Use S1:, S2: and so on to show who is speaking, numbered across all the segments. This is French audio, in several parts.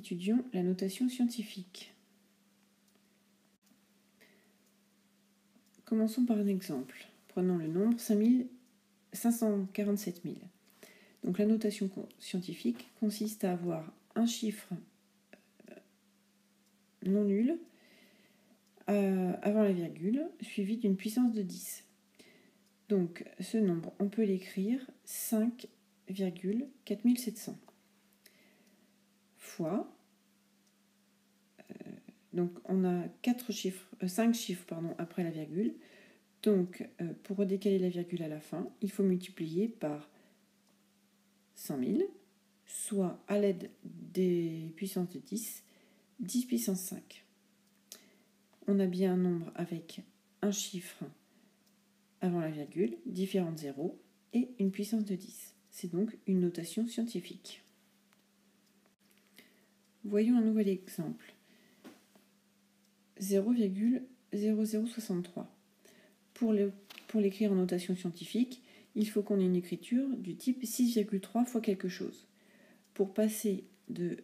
S1: Étudions la notation scientifique. Commençons par un exemple. Prenons le nombre 547 000. Donc la notation scientifique consiste à avoir un chiffre non nul avant la virgule, suivi d'une puissance de 10. Donc ce nombre, on peut l'écrire 5,4700 fois, donc on a 5 chiffres après la virgule. Donc pour redécaler la virgule à la fin, il faut multiplier par 100 000, soit à l'aide des puissances de 10 puissance 5. On a bien un nombre avec un chiffre avant la virgule, différents zéros et une puissance de 10. C'est donc une notation scientifique. Voyons un nouvel exemple. 0,0063. Pour l'écrire en notation scientifique, il faut qu'on ait une écriture du type 6,3 fois quelque chose. Pour passer de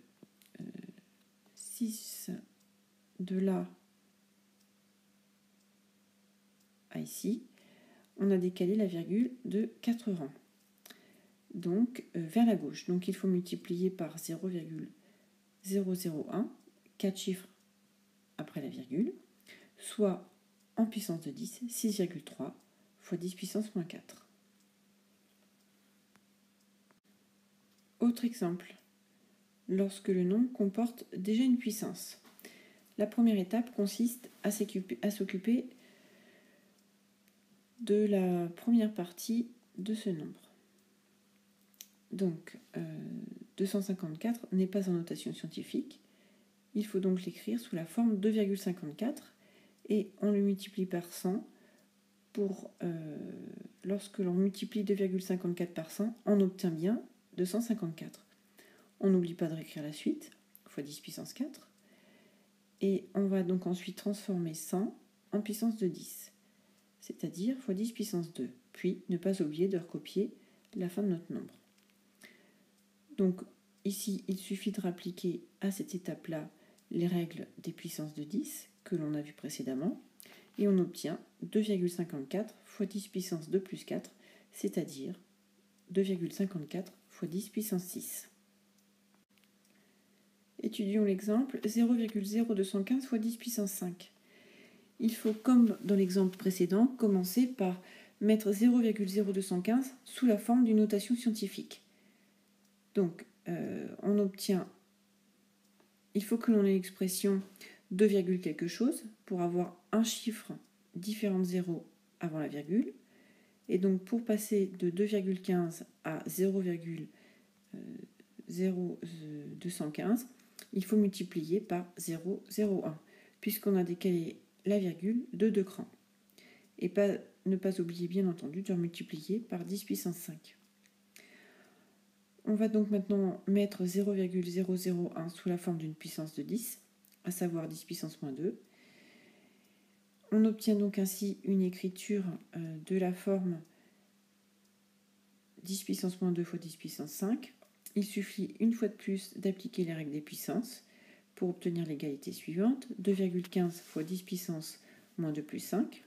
S1: 6 de là à ici, on a décalé la virgule de 4 rangs. Donc vers la gauche. Donc il faut multiplier par 0,001, 4 chiffres après la virgule, soit en puissance de 10, 6,3 fois 10 puissance moins 4. Autre exemple, lorsque le nombre comporte déjà une puissance. La première étape consiste à s'occuper de la première partie de ce nombre. Donc 254 n'est pas en notation scientifique. Il faut donc l'écrire sous la forme 2,54 et on le multiplie par 100 pour lorsque l'on multiplie 2,54 par 100, on obtient bien 254. On n'oublie pas de réécrire la suite, fois 10 puissance 4. Et on va donc ensuite transformer 100 en puissance de 10, c'est-à-dire fois 10 puissance 2. Puis ne pas oublier de recopier la fin de notre nombre. Donc ici, il suffit de rappliquer à cette étape-là les règles des puissances de 10 que l'on a vues précédemment. Et on obtient 2,54 fois 10 puissance 2 plus 4, c'est-à-dire 2,54 fois 10 puissance 6. Étudions l'exemple 0,0215 fois 10 puissance 5. Il faut, comme dans l'exemple précédent, commencer par mettre 0,0215 sous la forme d'une notation scientifique. Donc, on obtient, il faut que l'on ait l'expression 2, quelque chose pour avoir un chiffre différent de 0 avant la virgule. Et donc, pour passer de 2,15 à 0,0215, il faut multiplier par 0,01, puisqu'on a décalé la virgule de 2 crans. Et ne pas oublier, bien entendu, de multiplier par 10 puissance 5. On va donc maintenant mettre 0,001 sous la forme d'une puissance de 10, à savoir 10 puissance moins 2. On obtient donc ainsi une écriture de la forme 10 puissance moins 2 fois 10 puissance 5. Il suffit une fois de plus d'appliquer les règles des puissances pour obtenir l'égalité suivante. 2,15 fois 10 puissance moins 2 plus 5.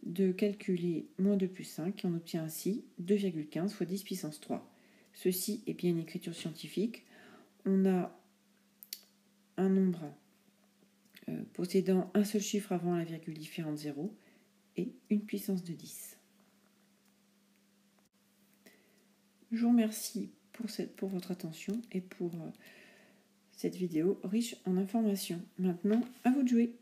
S1: De calculer moins 2 plus 5, on obtient ainsi 2,15 fois 10 puissance 3. Ceci est bien une écriture scientifique. On a un nombre possédant un seul chiffre avant la virgule différente de 0 et une puissance de 10. Je vous remercie pour votre attention et pour cette vidéo riche en informations. Maintenant, à vous de jouer.